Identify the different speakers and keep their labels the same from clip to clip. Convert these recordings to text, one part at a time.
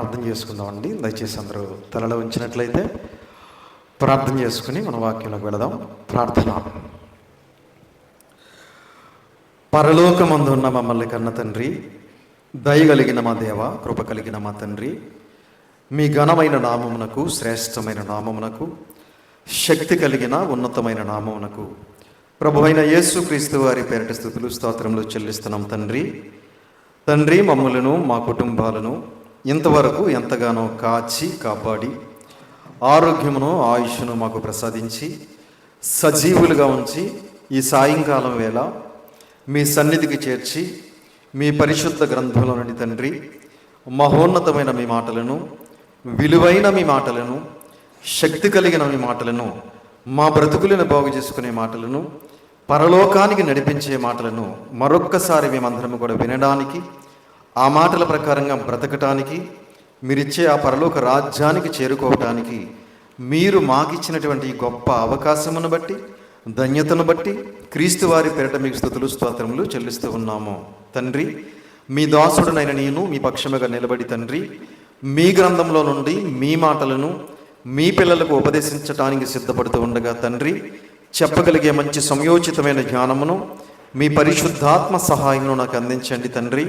Speaker 1: ప్రార్థన చేసుకుందామండి. దయచేసి అందరూ తలలో ఉంచినట్లయితే ప్రార్థన చేసుకుని మన వాక్యంలోకి వెళదాం. ప్రార్థన. పరలోకమందు ఉన్న మమ్మల్ని కన్న తండ్రి, దయగలిగిన మా దేవ, కృప కలిగిన మా తండ్రి, మీ ఘనమైన నామమునకు, శ్రేష్టమైన నామమునకు, శక్తి కలిగిన ఉన్నతమైన నామమునకు ప్రభువైన యేసుక్రీస్తు వారి పేరిట స్తుతులు స్తోత్రములు చెల్లిస్తున్నాం. తండ్రి మమ్ములను, మా కుటుంబాలను ఇంతవరకు ఎంతగానో కాచి కాపాడి ఆరోగ్యమును ఆయుష్ను మాకు ప్రసాదించి సజీవులుగా ఉంచి ఈ సాయంకాలం వేళ మీ సన్నిధికి చేర్చి మీ పరిశుద్ధ గ్రంథంలో నుండి తండ్రి మహోన్నతమైన మీ మాటలను, విలువైన మీ మాటలను, శక్తి కలిగిన మీ మాటలను, మా బ్రతుకులను బాగు చేసుకునే మాటలను, పరలోకానికి నడిపించే మాటలను మరొక్కసారి మేమందరము కూడా వినడానికి, ఆ మాటల ప్రకారంగా బ్రతకటానికి, మీరిచ్చే ఆ పరలోక రాజ్యానికి చేరుకోవటానికి మీరు మాకిచ్చినటువంటి గొప్ప అవకాశమును బట్టి, ధన్యతను బట్టి క్రీస్తు వారి పేరిట మీకు స్తుతులు స్తోత్రములు చెల్లిస్తూ ఉన్నాము. తండ్రి, మీ దాసుడునైన నేను మీ పక్షముగా నిలబడి తండ్రి మీ గ్రంథంలో నుండి మీ మాటలను మీ పిల్లలకు ఉపదేశించటానికి సిద్ధపడుతూ ఉండగా తండ్రి, చెప్పగలిగే మంచి సంయోచితమైన జ్ఞానమును మీ పరిశుద్ధాత్మ సహాయమును నాకు అందించండి తండ్రి.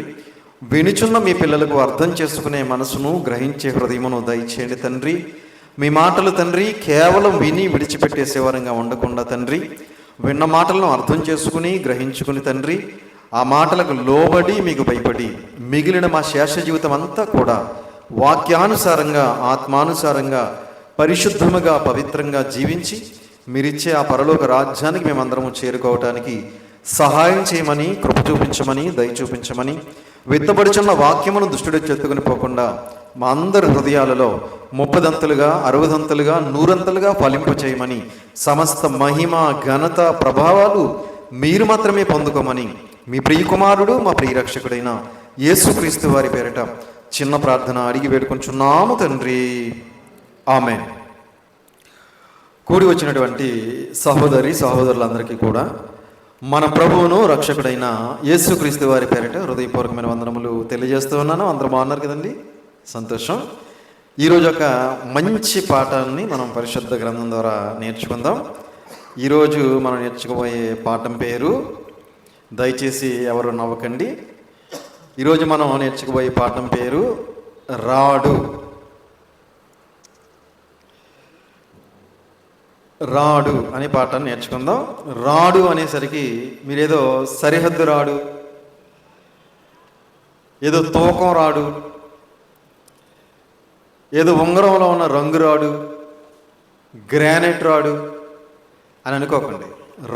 Speaker 1: వినుచున్న మీ పిల్లలకు అర్థం చేసుకునే మనసును, గ్రహించే హృదయమును దయచేయండి తండ్రి. మీ మాటలు తండ్రి కేవలం విని విడిచిపెట్టేసేవారంగా ఉండకుండా తండ్రి, విన్న మాటలను అర్థం చేసుకుని గ్రహించుకుని తండ్రి, ఆ మాటలకు లోబడి మీకు భయపడి మిగిలిన మా శేష జీవితం అంతా కూడా వాక్యానుసారంగా, ఆత్మానుసారంగా, పరిశుద్ధముగా, పవిత్రంగా జీవించి మీరిచ్చే ఆ పరలోక రాజ్యానికి మేమందరము చేరుకోవటానికి సహాయం చేయమని, కృప చూపించమని, దయ చూపించమని, విత్తబడుచున్న వాక్యమును దుష్టుడి చెత్తుకుని పోకుండా మా అందరి హృదయాలలో 30దంతలుగా, 60దంతలుగా, 100ంతలుగా ఫలింపు చేయమని, సమస్త మహిమ, ఘనత, ప్రభావాలు మీరు మాత్రమే పొందుకోమని మీ ప్రియకుమారుడు, మా ప్రియరక్షకుడైన యేసుక్రీస్తు వారి పేరిట చిన్న ప్రార్థన అడిగి వేడుకొంచున్నాము తండ్రి. ఆమేన్. కూడి వచ్చినటువంటి సహోదరులందరికీ కూడా మన ప్రభువును రక్షకుడైన యేసుక్రీస్తు వారి పేరిట హృదయపూర్వకమైన వందనములు తెలియజేస్తూ ఉన్నాను. అందరూ బాగున్నారు కదండి? సంతోషం. ఈరోజు ఒక మంచి పాఠాన్ని మనం పరిశుద్ధ గ్రంథం ద్వారా నేర్చుకుందాం. ఈరోజు మనం నేర్చుకోబోయే పాఠం పేరు, దయచేసి ఎవరు నవ్వకండి, ఈరోజు మనం నేర్చుకోబోయే పాఠం పేరు రాడు. రాడు అనే పాఠాన్ని నేర్చుకుందాం. రాడు అనేసరికి మీరేదో సరిహద్దు రాడు, ఏదో తూకం రాడు, ఏదో ఉంగరంలో ఉన్న రంగు రాడు, గ్రానైట్ రాడు అని అనుకోకండి.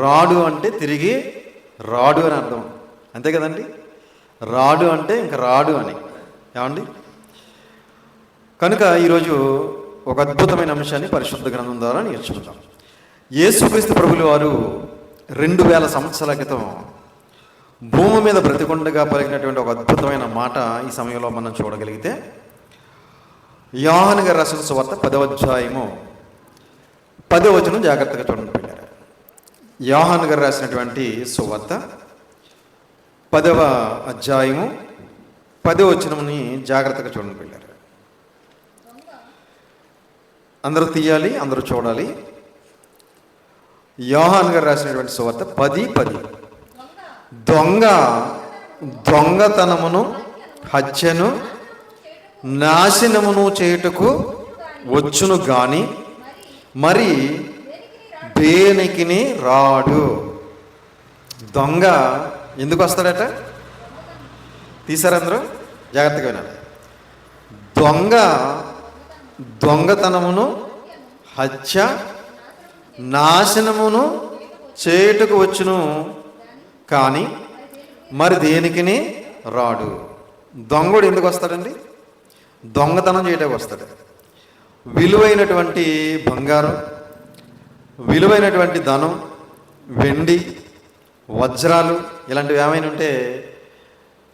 Speaker 1: రాడు అంటే తిరిగి రాడు అని అర్థం, అంతే కదండి? రాడు అంటే ఇంకా రాడు అని, ఏమండి? కనుక ఈరోజు ఒక అద్భుతమైన అంశాన్ని పరిశుద్ధ గ్రంథం ద్వారా నేర్చుకుందాం. యేసుక్రీస్తు ప్రభులు వారు 2000 సంవత్సరాల క్రితం భూమి మీద బ్రతికొండగా పలికినటువంటి ఒక అద్భుతమైన మాట ఈ సమయంలో మనం చూడగలిగితే, యోహాను గారు రాసిన సువార్త 10వ అధ్యాయము 10వ వచనం జాగ్రత్తగా చూడండి పిల్లలు. యోహాను గారు రాసినటువంటి సువార్త 10వ అధ్యాయము 10వ వచనంని జాగ్రత్తగా చూడండి పిల్లలు. అందరూ తీయాలి, అందరూ చూడాలి. యోహాను గారు రాసినటువంటి సువార్త 10:10. దొంగతనమును, హత్యను, నాశనమును చేయుటకు వచ్చును గాని మరి దేనికిని రాడు. దొంగ ఎందుకు వస్తాడట? తీసారు అందరూ? జాగ్రత్తగా వినాలి. దొంగతనమును, హత్య, నాశనమును చేయుటకు వచ్చును కానీ మరి దేనికిని రాడు. దొంగడు ఎందుకు వస్తాడండి? దొంగతనం చేయడానికి వస్తాడు. విలువైనటువంటి బంగారం, విలువైనటువంటి ధనం, వెండి, వజ్రాలు ఇలాంటివి ఏమైనా ఉంటే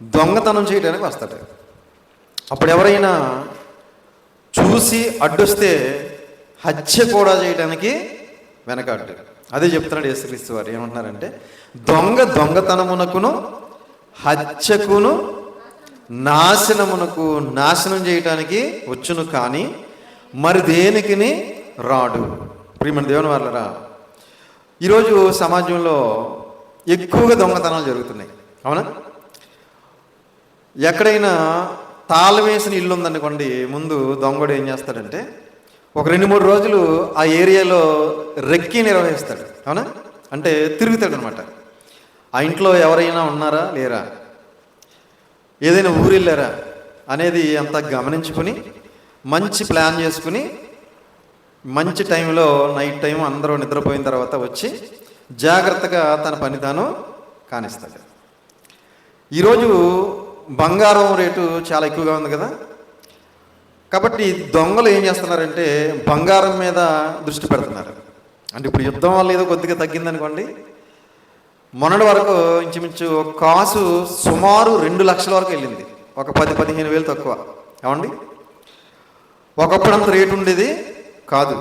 Speaker 1: దొంగతనం చేయడానికి వస్తాడు. అప్పుడు ఎవరైనా చూసి అడ్డొస్తే హత్య కూడా చేయడానికి వెనకాడు. అదే చెప్తున్నాడు యేసుక్రీస్తు వారు. ఏమంటున్నారంటే, దొంగతనమునకును, హత్యకును, నాశనం చేయటానికి వచ్చును, కానీ మరి దేనికిని రాడు. ప్రియమైన దేవుని వాళ్ళరా, ఈరోజు సమాజంలో ఎక్కువగా దొంగతనాలు జరుగుతున్నాయి, అవునా? ఎక్కడైనా తాళం వేసిన ఇల్లు ఉందనుకోండి, ముందు దొంగడు ఏం చేస్తాడంటే ఒక 2-3 రోజులు ఆ ఏరియాలో రెక్కి నిర్వహిస్తాడు, అవునా? అంటే తిరుగుతాడు అనమాట. ఆ ఇంట్లో ఎవరైనా ఉన్నారా లేరా, ఏదైనా ఊరు వెళ్ళారా అనేది అంతా గమనించుకుని మంచి ప్లాన్ చేసుకుని మంచి టైంలో నైట్ టైం అందరూ నిద్రపోయిన తర్వాత వచ్చి జాగ్రత్తగా తన పని తాను కానిస్తాడు. ఈరోజు బంగారం రేటు చాలా ఎక్కువగా ఉంది కదా, కాబట్టి దొంగలు ఏం చేస్తున్నారంటే బంగారం మీద దృష్టి పెడుతున్నారు. అంటే ఇప్పుడు యుద్ధం వల్ల ఏదో కొద్దిగా తగ్గిందనుకోండి, మొన్నటి వరకు ఇంచుమించు కాసు సుమారు 2 లక్షల వరకు వెళ్ళింది, ఒక 10-15 వేలు తక్కువ, ఏమండి? ఒకప్పుడు అంత రేటు ఉండేది కాదు.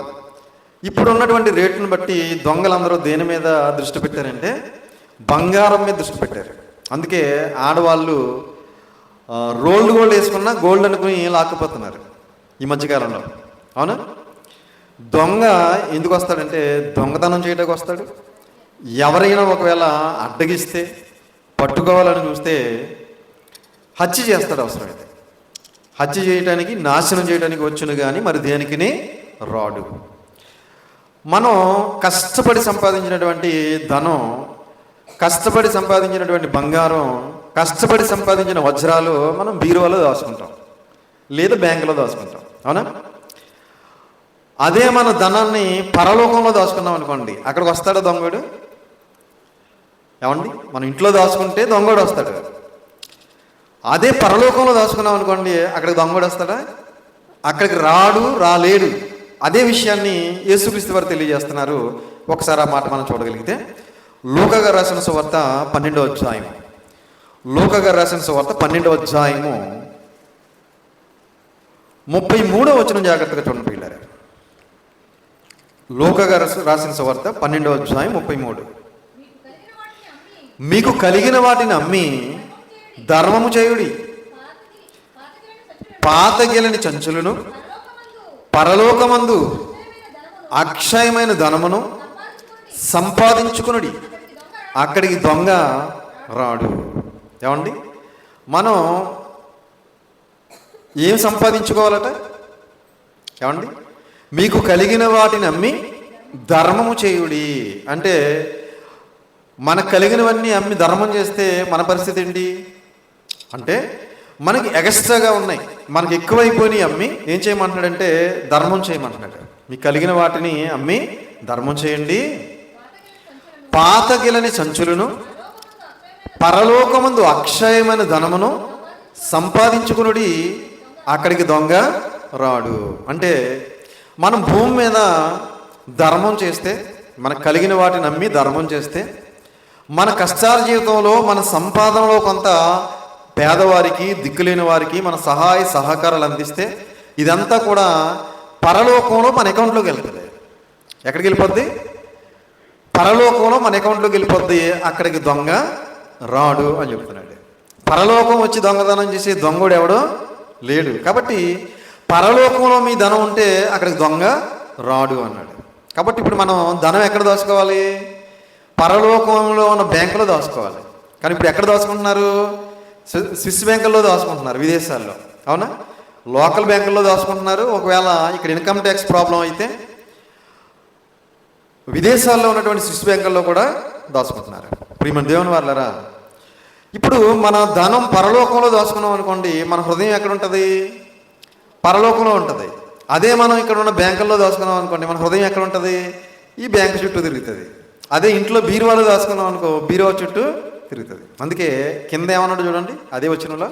Speaker 1: ఇప్పుడు ఉన్నటువంటి రేటును బట్టి దొంగలందరూ దేని మీద దృష్టి పెట్టారంటే బంగారం మీద దృష్టి పెట్టారు. అందుకే ఆడవాళ్ళు రోల్డ్ గోల్డ్ వేసుకున్నా గోల్డ్ అనుకుని లాక్కుపోతున్నారు ఈ మధ్యకాలంలో, అవునా? దొంగ ఎందుకు వస్తాడంటే దొంగతనం చేయడానికి వస్తాడు. ఎవరైనా ఒకవేళ అడ్డగిస్తే పట్టుకోవాలని చూస్తే హత్య చేస్తాడు. అవసరమైతే హత్య చేయటానికి, నాశనం చేయడానికి వచ్చును, కానీ మరి దేనికిని రాడు. మనం కష్టపడి సంపాదించినటువంటి ధనం, కష్టపడి సంపాదించినటువంటి బంగారం, కష్టపడి సంపాదించిన వజ్రాలు మనం బీరువాలో దాచుకుంటాం, లేదా బ్యాంకులో దాచుకుంటాం, అవునా? అదే మన ధనాన్ని పరలోకంలో దాచుకున్నాం అనుకోండి, అక్కడికి వస్తాడా దొంగడు? ఏమండి? మనం ఇంట్లో దాచుకుంటే దొంగడు వస్తాడు. అదే పరలోకంలో దాచుకున్నాం అనుకోండి, అక్కడికి దొంగడు వస్తాడా? అక్కడికి రాలేడు. అదే విషయాన్ని యేసుక్రీస్తు వారు తెలియజేస్తున్నారు. ఒకసారి ఆ మాట మనం చూడగలిగితే లూకా గారు రాసిన సువార్త 12వ అధ్యాయం, లూకా గారు రాసిన సువార్త 12వ అధ్యాయము 33వ వచనం జాగ్రత్తగా చూడండి పిల్లలు. లూకా గారు రాసిన సువార్త 12వ అధ్యాయం 33. మీకు కలిగిన వాటిని అమ్మి ధర్మము చేయుడి, పాతగిలని చంచులను పరలోకమందు అక్షయమైన ధనమును సంపాదించుకునుడి, అక్కడికి దొంగ రాడు. ఏమండి? మనం ఏం సంపాదించుకోవాలట? ఏమండి? మీకు కలిగిన వాటిని అమ్మి ధర్మము చేయుడి అంటే మనకు కలిగినవన్నీ అమ్మి ధర్మం చేస్తే మన పరిస్థితి ఏంటి అంటే మనకి ఎక్స్ట్రాగా ఉన్నాయి, మనకి ఎక్కువైపోయినాయి అమ్మి ఏం చేయమంటున్నాడంటే ధర్మం చేయమంటున్నాడు. మీకు కలిగిన వాటిని అమ్మి ధర్మం చేయండి, పాతగిలని సంచులను పరలోకమందు అక్షయమైన ధనమును సంపాదించుకునుడి, అక్కడికి దొంగ రాడు. అంటే మనం భూమి మీద ధర్మం చేస్తే, మనకు కలిగిన వాటిని నమ్మి ధర్మం చేస్తే, మన కష్టాల జీవితంలో మన సంపాదనలో కొంత పేదవారికి, దిక్కులేని వారికి మన సహాయ సహకారాలు అందిస్తే ఇదంతా కూడా పరలోకంలో మన అకౌంట్లోకి వెళ్తుంది. ఎక్కడికి వెళ్ళిపోద్ది? పరలోకంలో మన అకౌంట్లోకి వెళ్ళిపోద్ది, అక్కడికి దొంగ రాడు అని చెప్తున్నాడు. పరలోకం వచ్చి దొంగతనం చేసే దొంగడు ఎవడో లేడు. కాబట్టి పరలోకంలో మీ ధనం ఉంటే అక్కడికి దొంగ రాడు అన్నాడు. కాబట్టి ఇప్పుడు మనం ధనం ఎక్కడ దాచుకోవాలి? పరలోకంలో ఉన్న బ్యాంకులో దాచుకోవాలి. కానీ ఇప్పుడు ఎక్కడ దాచుకుంటున్నారు? స్విస్ బ్యాంకుల్లో దాచుకుంటున్నారు, విదేశాల్లో, అవునా? లోకల్ బ్యాంకుల్లో దాచుకుంటున్నారు. ఒకవేళ ఇక్కడ ఇన్కమ్ ట్యాక్స్ ప్రాబ్లం అయితే విదేశాల్లో ఉన్నటువంటి స్విస్ బ్యాంకుల్లో కూడా దాచుకుంటున్నారు. ప్రియమైన దేవుని వాళ్ళరా, ఇప్పుడు మన ధనం పరలోకంలో దాచుకున్నాం అనుకోండి, మన హృదయం ఎక్కడ ఉంటుంది? పరలోకంలో ఉంటుంది. అదే మనం ఇక్కడ ఉన్న బ్యాంకుల్లో దాచుకున్నాం అనుకోండి, మన హృదయం ఎక్కడ ఉంటుంది? ఈ బ్యాంకు చుట్టూ తిరుగుతుంది. అదే ఇంట్లో బీరువాలో దాచుకున్నాం అనుకో, బీరువా చుట్టూ తిరుగుతుంది. అందుకే కింద ఏమన్నాడు చూడండి, అదే వచనంలో,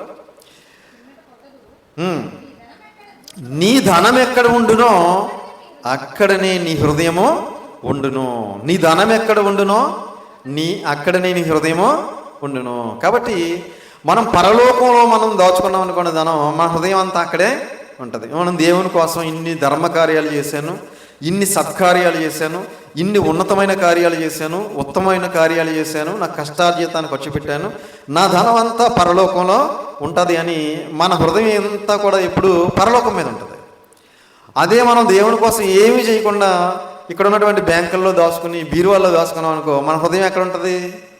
Speaker 1: నీ ధనం ఎక్కడ ఉండునో అక్కడనే నీ హృదయము ఉండును. నీ ధనం ఎక్కడ ఉండునో అక్కడనే నీ హృదయము ఉండును. కాబట్టి మనం పరలోకంలో మనం దాచుకున్నాం అనుకున్న ధనం, మన హృదయం అంతా అక్కడే ఉంటుంది. మనం దేవుని కోసం ఇన్ని ధర్మ కార్యాలు చేశాను, ఇన్ని సత్కార్యాలు చేశాను, ఇన్ని ఉన్నతమైన కార్యాలు చేశాను, ఉత్తమమైన కార్యాలు చేశాను, నా కష్టార్జితాన్ని ఖర్చు పెట్టాను, నా ధనం అంతా పరలోకంలో ఉంటుంది అని మన హృదయం అంతా కూడా ఎప్పుడు పరలోకం మీద ఉంటుంది. అదే మనం దేవుని కోసం ఏమీ చేయకుండా ఇక్కడ ఉన్నటువంటి బ్యాంకుల్లో దాచుకుని బీరువాల్లో దాచుకున్నాం అనుకో, మన హృదయం ఎక్కడ ఉంటుంది?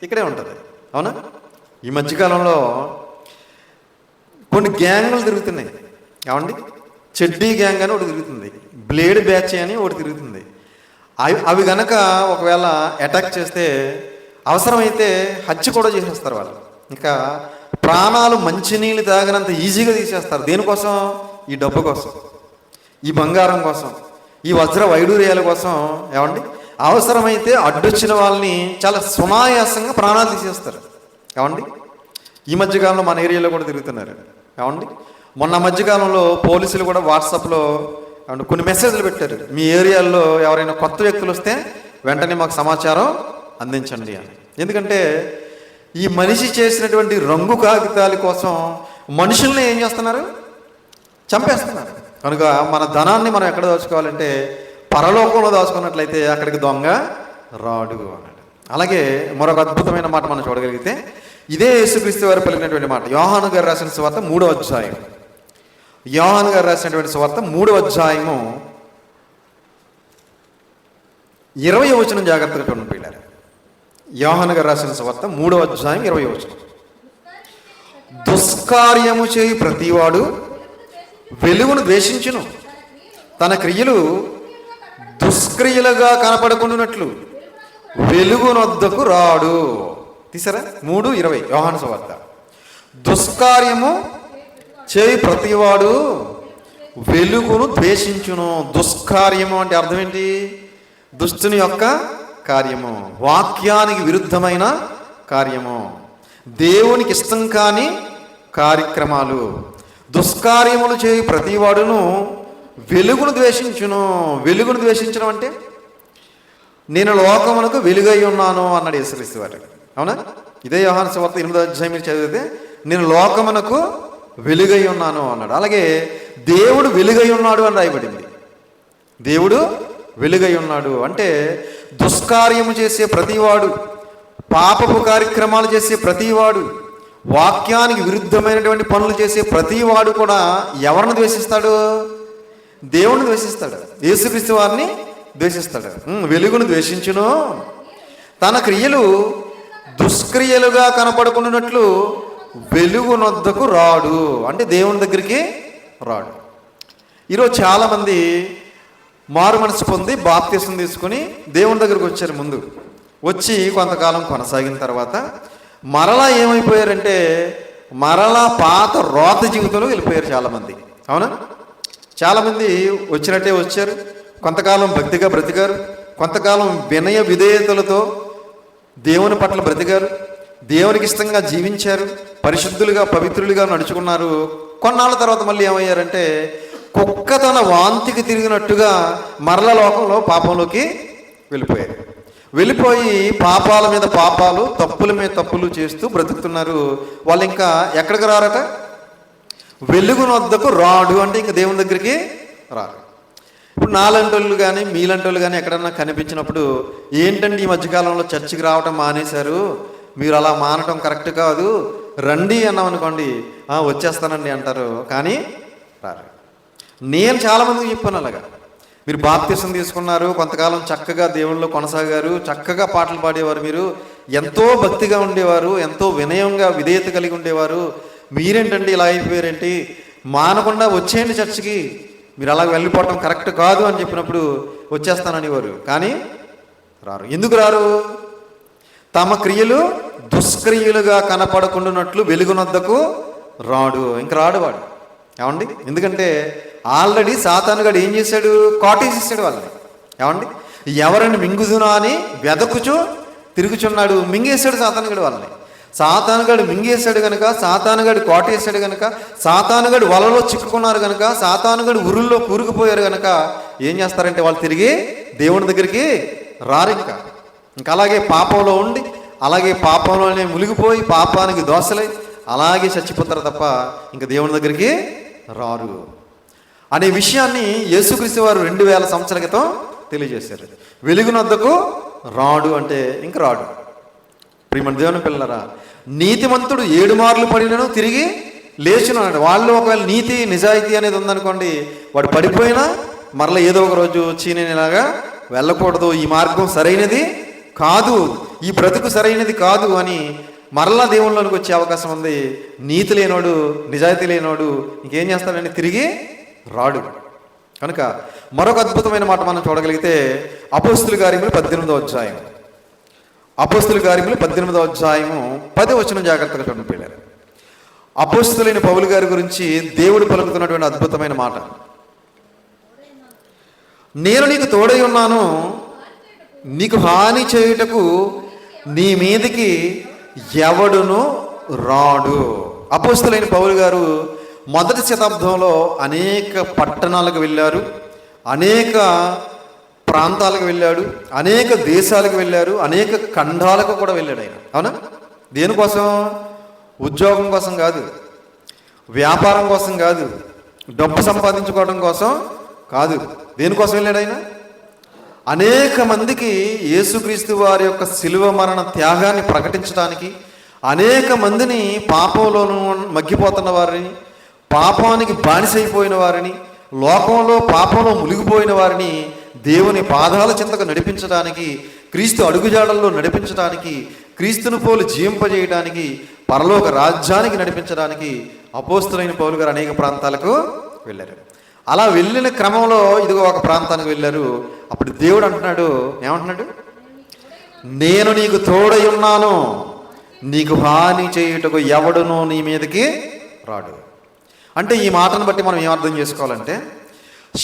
Speaker 1: ఇక్కడే ఉంటుంది. అవునా? ఈ మధ్యకాలంలో కొన్ని గ్యాంగులు తిరుగుతున్నాయి. ఏమండి? చెడ్డీ గ్యాంగ్ అని ఒకటి తిరుగుతుంది, బ్లేడ్ బ్యాచ్ అని ఒకటి తిరుగుతుంది. అవి గనక ఒకవేళ అటాక్ చేస్తే అవసరమైతే హత్య కూడా చేసేస్తారు వాళ్ళు. ఇంకా ప్రాణాలు మంచినీళ్ళు తాగినంత ఈజీగా తీసేస్తారు. దేనికోసం? ఈ డబ్బు కోసం, ఈ బంగారం కోసం, ఈ వజ్ర వైడూర్యాల కోసం. ఏమండి? అవసరమైతే అడ్డొచ్చిన వాళ్ళని చాలా సునాయాసంగా ప్రాణాలు తీసేస్తారు. ఏమండి? ఈ మధ్యకాలంలో మన ఏరియాలో కూడా తిరుగుతున్నారు. ఏమండి? మొన్న మధ్యకాలంలో పోలీసులు కూడా వాట్సాప్లో కొన్ని మెసేజ్లు పెట్టారు, మీ ఏరియాల్లో ఎవరైనా కొత్త వ్యక్తులు వస్తే వెంటనే మాకు సమాచారం అందించండి అని. ఎందుకంటే ఈ మనిషి చేసినటువంటి రంగు కాగితాల కోసం మనుషుల్ని ఏం చేస్తున్నారు? చంపేస్తున్నారు. కనుక మన ధనాన్ని మనం ఎక్కడ దాచుకోవాలంటే పరలోకంలో దాచుకున్నట్లయితే అక్కడికి దొంగ రాడు అన్నాడు. అలాగే మరొక అద్భుతమైన మాట మనం చూడగలిగితే ఇదే యేసుక్రీస్తు వారు పలికినటువంటి మాట యోహాను గారు రాసిన సువార్త 3వ అధ్యాయం. యోహాను గారు రాసినటువంటి సువార్త 3వ అధ్యాయము 20వ వచనం జాగ్రత్తగా చూడండి పిల్లలు. యోహాను గారు రాసిన సువార్త 3వ అధ్యాయం 20వ వచనం. దుష్కార్యము చేయి ప్రతివాడు వెలుగును ద్వేషించును, తన క్రియలు దుష్క్రియలుగా కనపడకుండానట్లు వెలుగునొద్దకు రాడు. తీసారా? 3:20 యోహాను సువార్త. దుష్కార్యము చేయి ప్రతివాడు వెలుగును ద్వేషించును. దుష్కార్యము అంటే అర్థం ఏంటి? దుష్టుని యొక్క కార్యము, వాక్యానికి విరుద్ధమైన కార్యము, దేవునికి ఇష్టం కాని కార్యక్రమాలు. దుష్కార్యములు చేయి ప్రతివాడును వెలుగును ద్వేషించును. వెలుగును ద్వేషించడం అంటే నేను లోకమునకు వెలుగై ఉన్నాను అన్నాడు యేసుక్రీస్తు వారు. అవునా? ఇదే యోహాను సువార్త 8వ అధ్యాయం మీరు చదివితే నేను లోకమునకు వెలుగై ఉన్నాను అన్నాడు. అలాగే దేవుడు వెలుగై ఉన్నాడు అని రాయబడింది. దేవుడు వెలుగై ఉన్నాడు అంటే దుష్కార్యము చేసే ప్రతివాడు, పాపపు కార్యక్రమాలు చేసే ప్రతివాడు, వాక్యానికి విరుద్ధమైనటువంటి పనులు చేసే ప్రతివాడు కూడా ఎవరిని ద్వేషిస్తాడు? దేవుని ద్వేషిస్తాడు, యేసుక్రీస్తు వారిని ద్వేషిస్తాడు. వెలుగును ద్వేషించును, తన క్రియలు దుష్క్రియలుగా కనపడుకున్నట్లు వెలుగునొద్దకు రాడు అంటే దేవుని దగ్గరికి రాడు. ఈరోజు చాలామంది మారు మనసు పొంది బాప్తిసం తీసుకుని దేవుని దగ్గరికి వచ్చారు. ముందు వచ్చి కొంతకాలం కొనసాగిన తర్వాత మరలా ఏమైపోయారంటే మరలా పాత రోత జీవితంలో వెళ్ళిపోయారు చాలామంది. అవునా? చాలామంది వచ్చినట్టే వచ్చారు, కొంతకాలం భక్తిగా బ్రతికారు, కొంతకాలం వినయ విధేయతలతో దేవుని పట్ల బ్రతికారు, దేవునికి ఇష్టంగా జీవించారు, పరిశుద్ధులుగా పవిత్రులుగా నడుచుకున్నారు. కొన్నాళ్ళ తర్వాత మళ్ళీ ఏమయ్యారంటే కుక్క తన వాంతికి తిరిగినట్టుగా మరల లోకంలో పాపంలోకి వెళ్ళిపోయారు. వెళ్ళిపోయి పాపాల మీద పాపాలు, తప్పుల మీద తప్పులు చేస్తూ బ్రతుకుతున్నారు. వాళ్ళు ఇంకా ఎక్కడికి రారట? వెలుగునొద్దకు రాడు అంటే ఇంకా దేవుని దగ్గరికి రారు. ఇప్పుడు నాలంటోళ్ళు కానీ మీలంటోళ్ళు కానీ ఎక్కడన్నా కనిపించినప్పుడు ఏంటండి ఈ మధ్యకాలంలో చర్చికి రావటం మానేశారు, మీరు అలా మానటం కరెక్ట్ కాదు, రండి అన్నాం అనుకోండి, వచ్చేస్తానండి అంటారు, కానీ రారు. నేను చాలామందికి చెప్పాను అలాగా. మీరు బాప్తిసం తీసుకున్నారు, కొంతకాలం చక్కగా దేవుళ్ళలో కొనసాగారు, చక్కగా పాటలు పాడేవారు, మీరు ఎంతో భక్తిగా ఉండేవారు, ఎంతో వినయంగా విధేయత కలిగి ఉండేవారు, మీరేంటండి ఇలా అయిపోయారేంటి, మానకుండా వచ్చేయండి చర్చికి, మీరు అలా వెళ్ళిపోవటం కరెక్ట్ కాదు అని చెప్పినప్పుడు వచ్చేస్తాననేవారు, కానీ రారు. ఎందుకు రారు? తమ క్రియలు దుష్క్రియలుగా కనపడకుండానట్లు వెలుగునొద్దకు రాడు. ఇంక రాడు వాడు. ఏమండి? ఎందుకంటే ఆల్రెడీ సాతానుగాడు ఏం చేశాడు? కాటేసేసాడు వాళ్ళని. ఏమండి? ఎవరిని మింగుదునా అని వెదకుచు తిరుగుచున్నాడు. మింగేశాడు సాతానుగాడు వాళ్ళని. సాతానుగాడు మింగేశాడు కనుక, సాతానుగాడు కోటేశాడు కనుక, సాతానుగాడు వలలో చిక్కుకున్నారు కనుక, సాతానుగాడు ఉరుల్లో కూరుకుపోయారు కనుక ఏం చేస్తారంటే వాళ్ళు తిరిగి దేవుని దగ్గరికి రారు. ఇంకా అలాగే పాపంలో ఉండి, అలాగే పాపంలోనే మునిగిపోయి పాపానికి దోసలై అలాగే చచ్చిపోతారు తప్ప ఇంకా దేవుని దగ్గరికి రారు అనే విషయాన్ని యేసుక్రీస్తు వారు 2000 సంవత్సరాల క్రితం తెలియజేశారు. వెలుగునొద్దకు రాడు అంటే ఇంక రాడు. ప్రియమైన దేవుని పిల్లలారా, నీతిమంతుడు 7 మార్లు పడినను తిరిగి లేచున్నాడు. వాళ్ళు ఒకవేళ నీతి నిజాయితీ అనేది ఉందనుకోండి, వాడు పడిపోయినా మరలా ఏదో ఒక రోజు చీనేలాగా వెళ్ళకూడదు, ఈ మార్గం సరైనది కాదు, ఈ బ్రతుకు సరైనది కాదు అని మరలా దేవుళ్ళలోనికి వచ్చే అవకాశం ఉంది. నీతి లేనోడు, నిజాయితీ లేనోడు ఇంకేం చేస్తాడని తిరిగి రాడు. కనుక మరొక అద్భుతమైన మాట మనం చూడగలిగితే అపోస్తుల కార్యములు 18వ అధ్యాయం, అపోస్తుల కార్యములు 18వ అధ్యాయము 10వ వచనం జాగ్రత్తగా చూడండి పిల్లలు. అపోస్తులైన పౌలు గారి గురించి దేవుడు పలుకుతున్నటువంటి అద్భుతమైన మాట, నేను నీకు తోడై ఉన్నాను, నీకు హాని చేయుటకు నీ మీదికి ఎవడును రాడు. అపోస్తులైన పౌలు గారు మొదటి శతాబ్దంలో అనేక పట్టణాలకు వెళ్ళారు, అనేక ప్రాంతాలకు వెళ్ళాడు, అనేక దేశాలకు వెళ్ళారు, అనేక ఖండాలకు కూడా వెళ్ళాడు ఆయన. అవునా? దేనికోసం? ఉద్యోగం కోసం కాదు, వ్యాపారం కోసం కాదు, డబ్బు సంపాదించుకోవడం కోసం కాదు. దేనికోసం వెళ్ళాడు ఆయన? అనేక మందికి యేసుక్రీస్తు వారి యొక్క శిలువ మరణ త్యాగాన్ని ప్రకటించడానికి, అనేక మందిని పాపంలోనూ మగ్గిపోతున్న వారిని, పాపానికి బానిసైపోయిన వారిని, లోకంలో పాపంలో మునిగిపోయిన వారిని దేవుని పాదాల చింతకు నడిపించడానికి, క్రీస్తు అడుగుజాడల్లో నడిపించడానికి, క్రీస్తును పోలు జీవింపజేయడానికి, పరలోక రాజ్యానికి నడిపించడానికి అపోస్తులైన పౌలు గారు అనేక ప్రాంతాలకు వెళ్ళారు. అలా వెళ్ళిన క్రమంలో ఇదిగో ఒక ప్రాంతానికి వెళ్ళారు. అప్పుడు దేవుడు అంటున్నాడు, ఏమంటున్నాడు? నేను నీకు తోడై ఉన్నాను, నీకు హాని చేయుటకు ఎవడునో నీ మీదకి రాడు. అంటే ఈ మాటను బట్టి మనం ఏం అర్థం చేసుకోవాలంటే,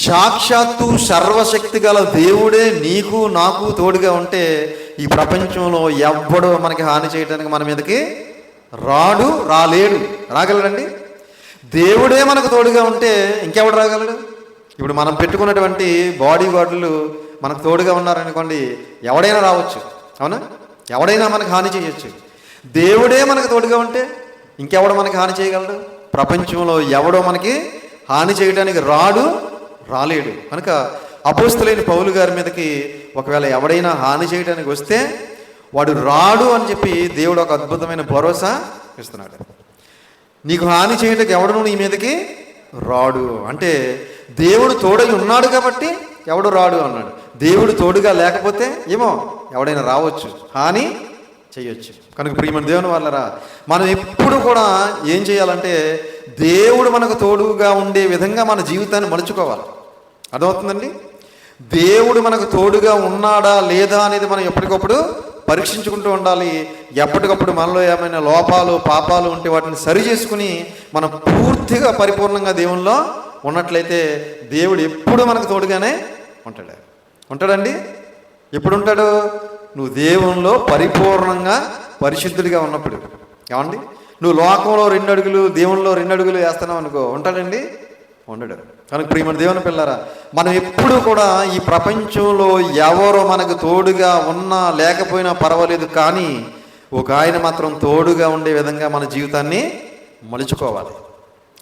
Speaker 1: సాక్షాత్తు సర్వశక్తి గల దేవుడే నీకు నాకు తోడుగా ఉంటే ఈ ప్రపంచంలో ఎవ్వడో మనకి హాని చేయడానికి మన మీదకి రాడు, రాలేడు. రాగలడండి? దేవుడే మనకు తోడుగా ఉంటే ఇంకెవడు రాగలడు? ఇప్పుడు మనం పెట్టుకున్నటువంటి బాడీ గార్డులు మనకు తోడుగా ఉన్నారనుకోండి, ఎవడైనా రావచ్చు. అవునా? ఎవడైనా మనకు హాని చేయొచ్చు. దేవుడే మనకు తోడుగా ఉంటే ఇంకెవడో మనకి హాని చేయగలడు? ప్రపంచంలో ఎవడో మనకి హాని చేయడానికి రాడు, రాలేడు. కనుక అపోస్తులైన పౌలు గారి మీదకి ఒకవేళ ఎవడైనా హాని చేయడానికి వస్తే వాడు రాడు అని చెప్పి దేవుడు ఒక అద్భుతమైన భరోసా ఇస్తున్నాడు. నీకు హాని చేయడానికి ఎవడను నీ మీదకి రాడు అంటే దేవుడు తోడై ఉన్నాడు కాబట్టి ఎవడు రాడు అన్నాడు. దేవుడు తోడుగా లేకపోతే ఏమో ఎవడైనా రావచ్చు, హాని చేయొచ్చు. కనుక ప్రియమైన దేవుని వాళ్ళరా, మనం ఎప్పుడు కూడా ఏం చేయాలంటే దేవుడు మనకు తోడుగా ఉండే విధంగా మన జీవితాన్ని మలుచుకోవాలి. అర్థమవుతుందండి? దేవుడు మనకు తోడుగా ఉన్నాడా లేదా అనేది మనం ఎప్పటికప్పుడు పరీక్షించుకుంటూ ఉండాలి. ఎప్పటికప్పుడు మనలో ఏమైనా లోపాలు పాపాలు ఉంటే వాటిని సరి చేసుకుని మనం పూర్తిగా పరిపూర్ణంగా దేవునిలో ఉన్నట్లయితే దేవుడు ఎప్పుడు మనకు తోడుగానే ఉంటాడండి. ఎప్పుడు ఉంటాడు? నువ్వు దేవునిలో పరిపూర్ణంగా పరిశుద్ధుడిగా ఉన్నప్పుడు. ఏమండి? నువ్వు లోకంలో 2 అడుగులు దేవునిలో 2 అడుగులు వేస్తున్నావు అనుకో, ఉంటాడండి? ఉండడు. కనుక ప్రియమైన దేవుని పిల్లరా, మనం ఎప్పుడు కూడా ఈ ప్రపంచంలో ఎవరో మనకు తోడుగా ఉన్నా లేకపోయినా పర్వాలేదు, కానీ ఒక ఆయన మాత్రం తోడుగా ఉండే విధంగా మన జీవితాన్ని మలుచుకోవాలి.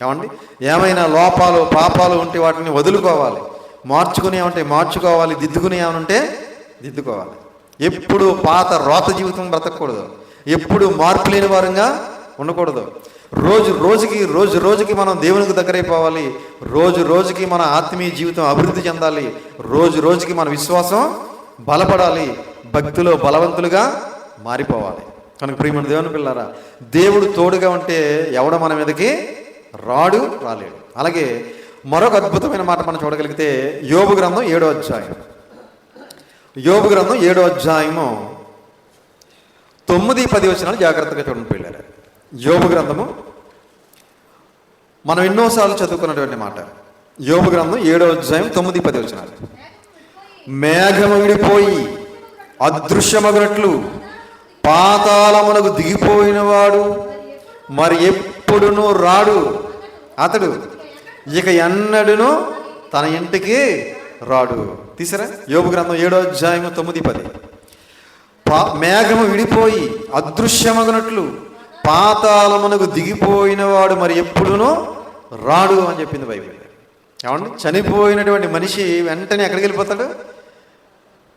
Speaker 1: ఏమండి? ఏమైనా లోపాలు పాపాలు ఉంటే వాటిని వదులుకోవాలి, మార్చుకునేమంటే మార్చుకోవాలి, దిద్దుకునే ఏమనుంటే దిద్దుకోవాలి. ఎప్పుడు పాత రోత జీవితం బ్రతకూడదు, ఎప్పుడు మార్పు లేని వారంగా ఉండకూడదు. రోజు రోజుకి మనం దేవునికి దగ్గరైపోవాలి, రోజుకి మన ఆత్మీయ జీవితం అభివృద్ధి చెందాలి, రోజుకి మన విశ్వాసం బలపడాలి, భక్తిలో బలవంతులుగా మారిపోవాలి. కనుక ప్రియమైన దేవుని పిల్లారా, దేవుడు తోడుగా ఉంటే ఎవడ మన మీదకి రాడు, రాలేడు. అలాగే మరొక అద్భుతమైన మాట మనం చూడగలిగితే యోబు గ్రంథం 7వ అధ్యాయం, యోబు గ్రంథం 7వ అధ్యాయము 9-10 వచనాలు జాగ్రత్తగా చూడండి పిల్లలు. యోబు గ్రంథము మనం ఎన్నోసార్లు చదువుకున్నటువంటి మాట. యోబు గ్రంథం 7వ అధ్యాయం 9-10 వచనాలు. మేఘము విడిపోయి అదృశ్యమగునట్లు పాతాళమునకు దిగిపోయిన వాడు మరి ఎప్పుడునూ రాడు, అతడు ఇక ఎన్నడును తన ఇంటికి రాడు. తీసారా? యోబు గ్రంథం 7వ అధ్యాయం 9-10. మేఘము విడిపోయి అదృశ్యమగునట్లు పాతాళమునకు దిగిపోయిన వాడు మరి ఎప్పుడునూ రాడు అని చెప్పింది బైబిల్. ఏమండి? చనిపోయినటువంటి మనిషి వెంటనే ఎక్కడికి వెళ్ళిపోతాడు?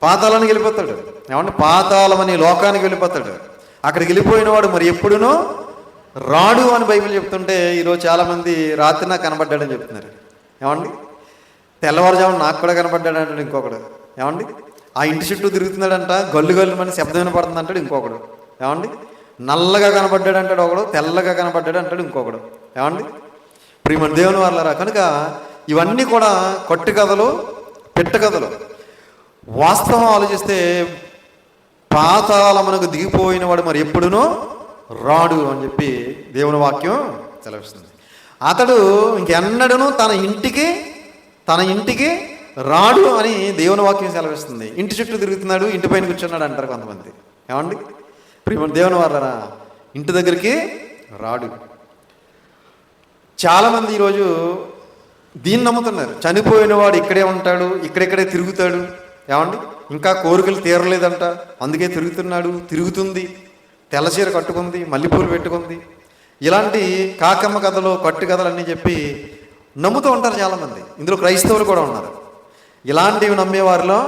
Speaker 1: పాతాళానికి వెళ్ళిపోతాడు. ఏమంటే పాతాళం అనే లోకానికి వెళ్ళిపోతాడు. అక్కడికి వెళ్ళిపోయిన వాడు మరి ఎప్పుడునూ రాడు అని బైబిల్ చెప్తుంటే ఈరోజు చాలామంది రాత్రి నాకు కనబడ్డాడని చెప్తున్నారు. ఏమండి? తెల్లవారుజామున నాకు కూడా కనబడ్డాడు అంటాడు ఇంకొకడు. ఏమండి? ఆ ఇంటి చుట్టూ తిరుగుతున్నాడంట, గల్లు గల్లు అని శబ్దం వినపడుతుంది అంటాడు ఇంకొకడు. ఏమండి? నల్లగా కనబడ్డాడు అంటాడు ఒకడు, తెల్లగా కనబడ్డాడు అంటాడు ఇంకొకడు. ఏమండి? ప్రియమైన దేవుని వాళ్ళరా, కనుక ఇవన్నీ కూడా కట్టు కథలు, పెట్ట కథలు. వాస్తవం ఆలోచిస్తే పాతాళమునకు దిగిపోయిన వాడు మరి ఎప్పుడునూ రాడు అని చెప్పి దేవుని వాక్యం సెలవిస్తుంది. అతడు ఇంకెన్నడూ తన ఇంటికి రాడు అని దేవుని వాక్యం సెలవిస్తుంది. ఇంటి చుట్టూ తిరుగుతున్నాడు, ఇంటి పైన కూర్చున్నాడు అంటారు కొంతమంది. ఏమండి? ప్రియమైన దేవుని వాళ్ళరా, ఇంటి దగ్గరికి రాడు. చాలామంది ఈరోజు దీన్ని నమ్ముతున్నారు. చనిపోయిన వాడు ఇక్కడే ఉంటాడు, ఇక్కడెక్కడే తిరుగుతాడు. ఏమండి? ఇంకా కోరికలు తీరలేదంట, అందుకే తిరుగుతుంది, తెల్లచీర కట్టుకుంది, మల్లెపూలు పెట్టుకుంది. ఇలాంటి కాకమ్మ కథలు, కట్టు కథలు అన్నీ చెప్పి నమ్ముతూ ఉంటారు చాలామంది. ఇందులో క్రైస్తవులు కూడా ఉన్నారు. ఇలాంటివి నమ్మేవారిలో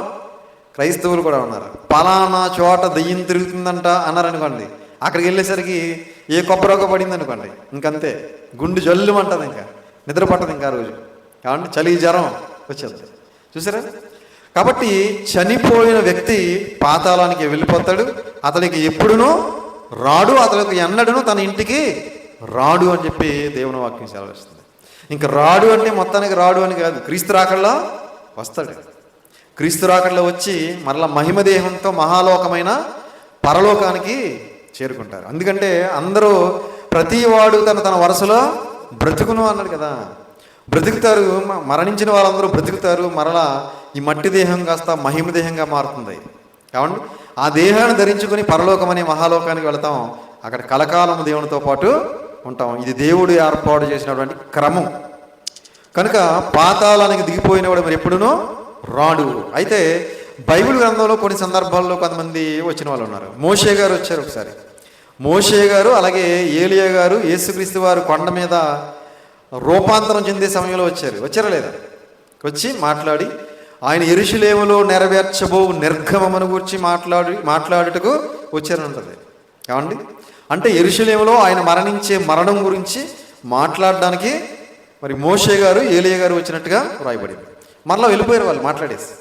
Speaker 1: క్రైస్తవులు కూడా ఉన్నారు. పలానా చోట దెయ్యం తిరుగుతుందంట అన్నారనుకోండి, అక్కడికి వెళ్ళేసరికి ఏ కొబ్బరొక్క పడింది అనుకోండి, ఇంకంతే గుండు జల్లు అంటది, ఇంకా నిద్ర పట్టదు ఇంకా రోజు. కాబట్టి చలి జ్వరం వచ్చేది. చూసారా? కాబట్టి చనిపోయిన వ్యక్తి పాతాళానికి వెళ్ళిపోతాడు, అతనికి ఎప్పుడునూ రాడు, అతనికి ఎన్నడూ తన ఇంటికి రాడు అని చెప్పి దేవుని వాక్యం సెలవిస్తుంది. ఇంకా రాడు అంటే మొత్తానికి రాడు అని కాదు, క్రీస్తు రాకడలో వస్తాడు. క్రీస్తు రాకడలో వచ్చి మరలా మహిమదేహంతో మహాలోకమైన పరలోకానికి చేరుకుంటారు. ఎందుకంటే అందరూ ప్రతివాడు తన వరుసలో బ్రతుకును అన్నాడు కదా. బ్రతుకుతారు, మరణించిన వాళ్ళందరూ బ్రతుకుతారు. మరలా ఈ మట్టి దేహం కాస్త మహిమదేహంగా మారుతుంది. కాబట్టి ఆ దేహాన్ని ధరించుకొని పరలోకం అనే మహాలోకానికి వెళతాం. అక్కడ కలకాలం దేవునితో పాటు ఉంటాం. ఇది దేవుడు ఏర్పాటు చేసినటువంటి క్రమం. కనుక పాతాళానికి దిగిపోయినవాడు మరి ఎప్పుడునూ రాడు. అయితే బైబిల్ గ్రంథంలో కొన్ని సందర్భాల్లో కొంతమంది వచ్చిన వాళ్ళు ఉన్నారు. మోషే గారు వచ్చారు ఒకసారి. మోషే గారు అలాగే ఏలియా గారు యేసుక్రీస్తు వారు కొండ మీద రూపాంతరం చెందే సమయంలో వచ్చారా లేదా? వచ్చి మాట్లాడి ఆయన యెరూషలేములో నెరవేర్చబో నిర్గమమును గురించి మాట్లాడుటకు వచ్చారనుంటుంది. ఏమండి? అంటే యెరూషలేములో ఆయన మరణించే మరణం గురించి మాట్లాడడానికి మరి మోషే గారు ఏలియా గారు వచ్చినట్టుగా వ్రాయబడింది. మరలా వెళ్ళిపోయారు వాళ్ళు మాట్లాడేసి.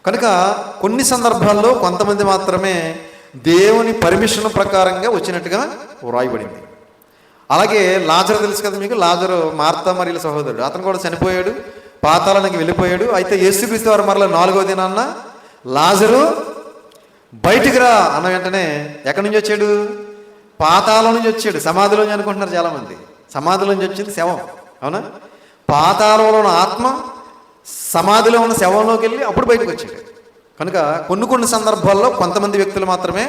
Speaker 1: కనుక కొన్ని సందర్భాల్లో కొంతమంది మాత్రమే దేవుని పర్మిషన్ ప్రకారంగా వచ్చినట్టుగా వ్రాయబడింది. అలాగే లాజరు తెలుసు కదా మీకు. లాజరు మార్తా మరియల సహోదరుడు. అతను కూడా చనిపోయాడు, పాతాళానికి వెళ్ళిపోయాడు. అయితే యేసుక్రీస్తు వారు మరలా 4వ దినాన్న లాజరు బయటికి రా అన్న వెంటనే ఎక్కడి నుంచి వచ్చాడు? పాతాళం నుంచి వచ్చాడు. సమాధిలోంచి అనుకుంటున్నారు చాలామంది. సమాధిలోంచి వచ్చింది శవం, అవునా? పాతాళంలో ఉన్న ఆత్మ సమాధిలో ఉన్న శవంలోకి వెళ్ళి అప్పుడు బయటకు వచ్చాడు. కనుక కొన్ని సందర్భాల్లో కొంతమంది వ్యక్తులు మాత్రమే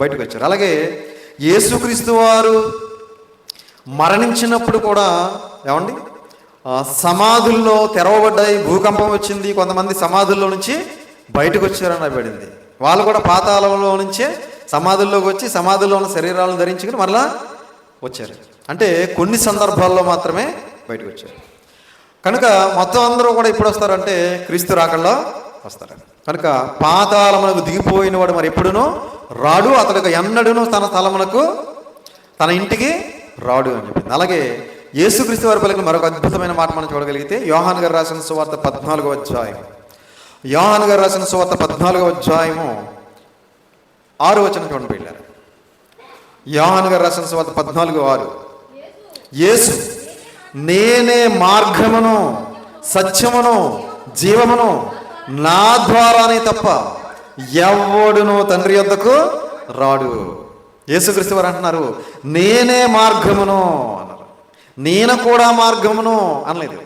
Speaker 1: బయటకు వచ్చారు. అలాగే యేసుక్రీస్తు వారు మరణించినప్పుడు కూడా ఏమండి సమాధుల్లో తెరవబడ్డాయి, భూకంపం వచ్చింది, కొంతమంది సమాధుల్లో నుంచి బయటకు వచ్చారని రాయబడింది. వాళ్ళు కూడా పాతాళంలో నుంచే సమాధుల్లోకి వచ్చి సమాధుల్లో ఉన్న శరీరాలను ధరించుకుని మరలా వచ్చారు. అంటే కొన్ని సందర్భాల్లో మాత్రమే బయటకు వచ్చారు. కనుక మొత్తం అందరూ కూడా ఎప్పుడు వస్తారంటే క్రీస్తు రాకడలో వస్తారు. కనుక పాతాళమునకు దిగిపోయిన వాడు మరి ఎప్పుడునూ రాడు, అతడికి ఎన్నడూను తన ఇంటికి రాడు అని చెప్పింది. అలాగే యేసుక్రీస్తు వారి పలికిన మరొక అద్భుతమైన మాట మనం చూడగలిగితే యోహాను గారు రాసిన సువార్త 14వ అధ్యాయం. యోహాను గారు రాసిన సువార్త 14వ అధ్యాయము 6వ వచనం చూడండి వెళ్ళారు. యోహాను గారు రాసిన సువార్త 14:6. యేసు నేనే మార్గమును సత్యమును జీవమును, నా ద్వారానే తప్ప ఎవడును తండ్రి యొద్దకు రాడు. యేసుక్రీస్తు వారు అంటున్నారు నేనే మార్గమును అన్నారు. నేను కూడా మార్గమును అనలేదు.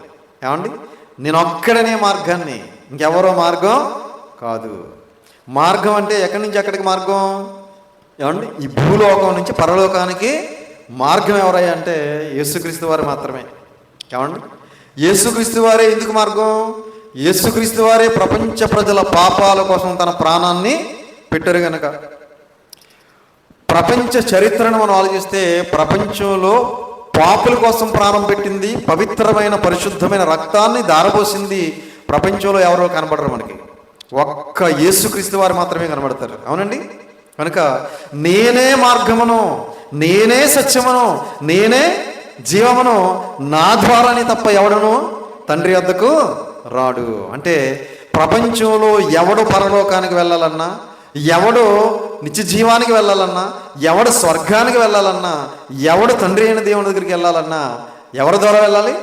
Speaker 1: ఏమండి? నేను ఒక్కడనే మార్గాన్ని, ఇంకెవరో మార్గం కాదు. మార్గం అంటే ఎక్కడి నుంచి ఎక్కడికి మార్గం? ఏమండి? ఈ భూలోకం నుంచి పరలోకానికి మార్గం ఎవరయ్యా అంటే యేసుక్రీస్తు వారు మాత్రమే. ఏమండి? యేసుక్రీస్తు వారే ఎందుకు మార్గం? యేసుక్రీస్తు వారే ప్రపంచ ప్రజల పాపాల కోసం తన ప్రాణాన్ని పెట్టారు. కనుక ప్రపంచ చరిత్రను మనం ఆలోచిస్తే ప్రపంచంలో పాపుల కోసం ప్రాణం పెట్టింది, పవిత్రమైన పరిశుద్ధమైన రక్తాన్ని దారపోసింది ప్రపంచంలో ఎవరో కనబడరు మనకి. ఒక్క యేసుక్రీస్తు వారు మాత్రమే కనబడతారు. అవునండి? కనుక నేనే మార్గమును నేనే సత్యమును, నేనే జీవమును, నా ద్వారానే తప్ప ఎవడను తండ్రి వద్దకు రాడు. అంటే ప్రపంచంలో ఎవడు పరలోకానికి వెళ్ళాలన్నా, ఎవడు నిత్య జీవానికి వెళ్ళాలన్నా, ఎవడు స్వర్గానికి వెళ్ళాలన్నా, ఎవడు తండ్రి అయిన దేవుని దగ్గరికి వెళ్ళాలన్నా ఎవరి ద్వారా వెళ్ళాలి?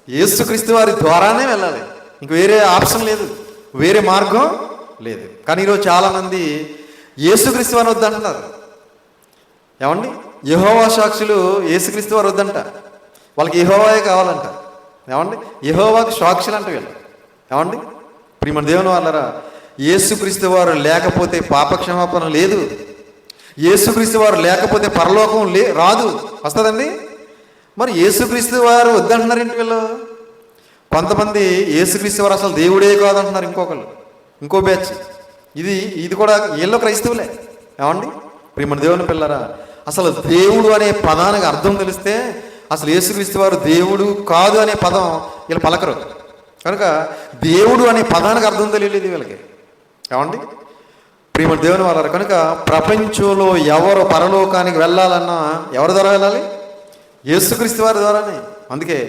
Speaker 1: యేసుక్రీస్తు వారి ద్వారానే వెళ్ళాలి. ఇంక వేరే ఆప్షన్ లేదు, వేరే మార్గం లేదు. కానీ ఈరోజు చాలామంది యేసుక్రీస్తు వారిని వద్దంటున్నారు. ఏమండి? యెహోవా సాక్షులు యేసుక్రీస్తు వారు వద్దంట, వాళ్ళకి యెహోవాయే కావాలంట. ఏమండి? యెహోవాకి సాక్షులు అంట వీళ్ళు. ఏమండి? ప్రియమైన దేవుని వాళ్ళరా, యేసుక్రీస్తు వారు లేకపోతే పాపక్షమాపణ లేదు. యేసుక్రీస్తు వారు లేకపోతే పరలోకం రాదు. వస్తుందండి? మరి యేసుక్రీస్తు వారు వద్దంటున్నారు ఏంటి వీళ్ళు? కొంతమంది యేసుక్రీస్తు వారు అసలు దేవుడే కాదంటున్నారు. ఇంకో బ్యాచ్. ఇది కూడా వీళ్ళు క్రైస్తవులే. ఏమండి? ప్రియమైన దేవుని పిల్లరా, అసలు దేవుడు అనే పదానికి అర్థం తెలిస్తే అసలు యేసుక్రీస్తు వారు దేవుడు కాదు అనే పదం వీళ్ళు పలకరు. కనుక దేవుడు అనే పదానికి అర్థం తెలియలేదు వీళ్ళకి. ఏమండి? ప్రియమైన దేవుని వాళ్ళారు. కనుక ప్రపంచంలో ఎవరు పరలోకానికి వెళ్ళాలన్నా ఎవరి ద్వారా వెళ్ళాలి? యేసుక్రీస్తు వారి ద్వారానే. అందుకే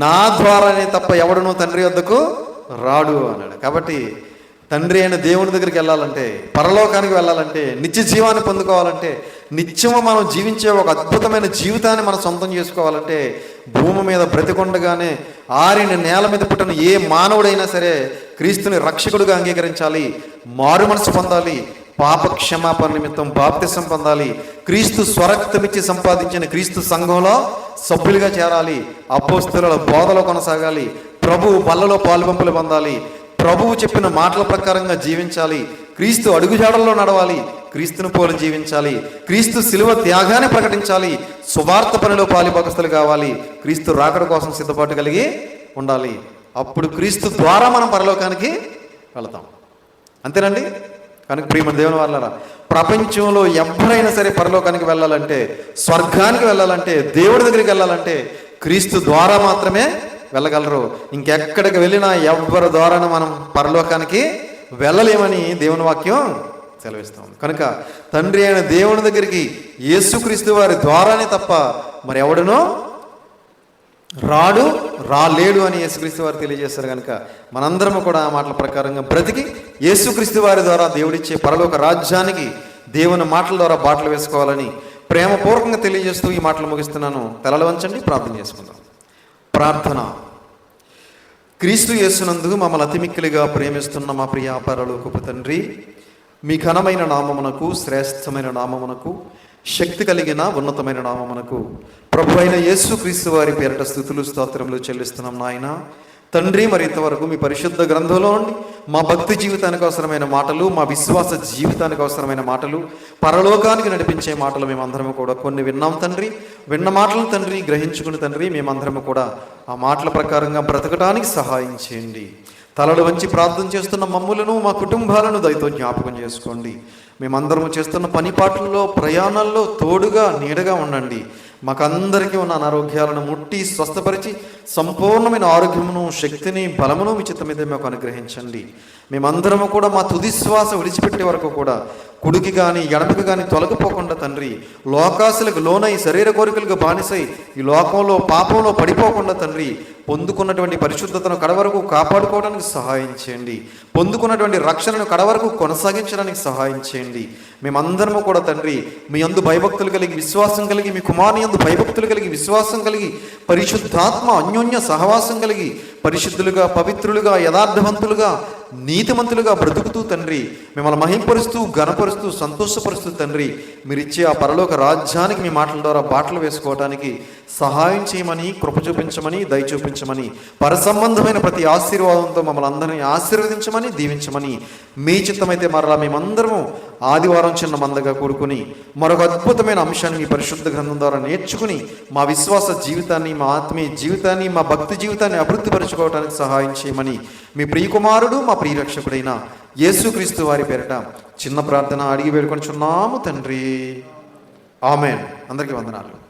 Speaker 1: నా ద్వారానే తప్ప ఎవడునూ తండ్రి వద్దకు రాడు అన్నాడు. కాబట్టి తండ్రి అయిన దేవుని దగ్గరికి వెళ్ళాలంటే, పరలోకానికి వెళ్ళాలంటే, నిత్య జీవాన్ని పొందుకోవాలంటే, నిత్యము మనం జీవించే ఒక అద్భుతమైన జీవితాన్ని మనం సొంతం చేసుకోవాలంటే, భూమి మీద బ్రతికొండగానే ఆరిన నేల మీద పుట్టిన ఏ మానవుడైనా సరే క్రీస్తుని రక్షకుడుగా అంగీకరించాలి, మారు మనసు పొందాలి, పాప క్షమాపణ నిమిత్తం బాప్తిసం పొందాలి, క్రీస్తు స్వరక్తమిచ్చి సంపాదించిన క్రీస్తు సంఘంలో సభ్యులుగా చేరాలి, అపోస్తలుల బోధలో కొనసాగాలి, ప్రభువు బల్లలో పాలుపంపులు పొందాలి, ప్రభువు చెప్పిన మాటల ప్రకారంగా జీవించాలి, క్రీస్తు అడుగుజాడల్లో నడవాలి, క్రీస్తును పోలి జీవించాలి, క్రీస్తు శిలువ త్యాగాన్ని ప్రకటించాలి, సువార్త పనిలో పాలిభాగస్తులు కావాలి, క్రీస్తు రాకడ కోసం సిద్ధపాటు కలిగి ఉండాలి. అప్పుడు క్రీస్తు ద్వారా మనం పరలోకానికి వెళతాం. అంతేనండి? కనుక ప్రియమైన దేవుని వాళ్ళారా, ప్రపంచంలో ఎవరైనా సరే పరలోకానికి వెళ్ళాలంటే, స్వర్గానికి వెళ్ళాలంటే, దేవుడి దగ్గరికి వెళ్ళాలంటే క్రీస్తు ద్వారా మాత్రమే వెళ్ళగలరు. ఇంకెక్కడికి వెళ్ళినా ఎవరి ద్వారానూ మనం పరలోకానికి వెళ్ళలేమని దేవుని వాక్యం సెలవిస్తాం. కనుక తండ్రి అయిన దేవుని దగ్గరికి యేసుక్రీస్తు వారి ద్వారానే తప్ప మరి ఎవడునో రాలేడు అని యేసుక్రీస్తు వారు తెలియజేస్తారు. కనుక మనందరము కూడా ఆ మాటల ప్రకారంగా బ్రతికి యేసుక్రీస్తు వారి ద్వారా దేవుడిచ్చే పరలోక రాజ్యానికి దేవుని మాటల ద్వారా బాటలు వేసుకోవాలని ప్రేమపూర్వకంగా తెలియజేస్తూ ఈ మాటలు ముగిస్తున్నాను. తలలు వంచండి, ప్రార్థన చేసుకుందాం. ప్రార్థన. క్రీస్తు యేసునందు మమ్మల్ని అతిమిక్కిలిగా ప్రేమిస్తున్న మా ప్రియ పరలోకపు తండ్రి, మీ ఘనమైన నామమునకు, శ్రేష్టమైన నామమునకు, శక్తి కలిగిన ఉన్నతమైన నామమునకు ప్రభు అయిన యేసుక్రీస్తు వారి పేరిట స్తుతులు స్తోత్రములు చెల్లిస్తున్నాం నాయన. తండ్రి, మరి ఇంతవరకు మీ పరిశుద్ధ గ్రంథంలో నుండి మా భక్తి జీవితానికి అవసరమైన మాటలు, మా విశ్వాస జీవితానికి అవసరమైన మాటలు, పరలోకానికి నడిపించే మాటలు మేమందరము కూడా కొన్ని విన్నాం తండ్రి. విన్న మాటలు తండ్రి గ్రహించుకుని తండ్రి మేమందరము కూడా ఆ మాటల ప్రకారంగా బ్రతకడానికి సహాయం చేయండి. తలలు వంచి ప్రార్థన చేస్తున్న మమ్ములను, మా కుటుంబాలను దయతో జ్ఞాపకం చేసుకోండి. మేమందరము చేస్తున్న పనిపాట్లలో, ప్రయాణాల్లో తోడుగా నీడగా ఉండండి. మాకందరికీ ఉన్న అనారోగ్యాలను ముట్టి స్వస్థపరిచి సంపూర్ణమైన ఆరోగ్యమును, శక్తిని, బలమును మీ చిత్తం మీద మాకు అనుగ్రహించండి. మేమందరము కూడా మా తుది శ్వాస విడిచిపెట్టే వరకు కూడా కుడికి కానీ ఎడమకి కానీ తొలగిపోకుండా తండ్రి, లోకాసులకు లోనై శరీర కోరికలకు బానిసై ఈ లోకంలో పాపంలో పడిపోకుండా తండ్రి, పొందుకున్నటువంటి పరిశుద్ధతను కడవరకు కాపాడుకోవడానికి సహాయం చేయండి. పొందుకున్నటువంటి రక్షణను కడవరకు కొనసాగించడానికి సహాయం చేయండి. మేమందరము కూడా తండ్రి మీ యందు భయభక్తులు కలిగి, విశ్వాసం కలిగి, మీ కుమారుని యందు భయభక్తులు కలిగి, విశ్వాసం కలిగి, పరిశుద్ధాత్మ అన్యోన్య సహవాసం కలిగి పరిశుద్ధులుగా, పవిత్రులుగా, యథార్థవంతులుగా, నీతిమంతులుగా బ్రతుకుతూ తండ్రి మిమ్మల్ని మహింపరుస్తూ, ఘనపరుస్తూ, సంతోషపరుస్తూ తండ్రి మీరిచ్చే ఆ పరలోక రాజ్యానికి మీ మాటల ద్వారా బాటలు వేసుకోవడానికి సహాయం చేయమని, కృప చూపించమని, దయ చూపించమని, పరసంబంధమైన ప్రతి ఆశీర్వాదంతో మమ్మల్ని అందరినీ ఆశీర్వదించమని, దీవించమని మీ చిత్తమైతే మరలా మేమందరము ఆదివారం చిన్న మందగా కూడుకుని మరొక అద్భుతమైన అంశాన్ని మీ పరిశుద్ధ గ్రంథం ద్వారా నేర్చుకుని మా విశ్వాస జీవితాన్ని, మా ఆత్మీయ జీవితాన్ని, మా భక్తి జీవితాన్ని అభివృద్ధిపరచుకోవడానికి సహాయం చేయమని మీ ప్రియకుమారుడు, మా ప్రియరక్షకుడైన యేసుక్రీస్తు వారి పేరిట చిన్న ప్రార్థన అడిగి వేడుకొనిచున్నాము తండ్రి. ఆమేన్. అందరికీ వందనాలు.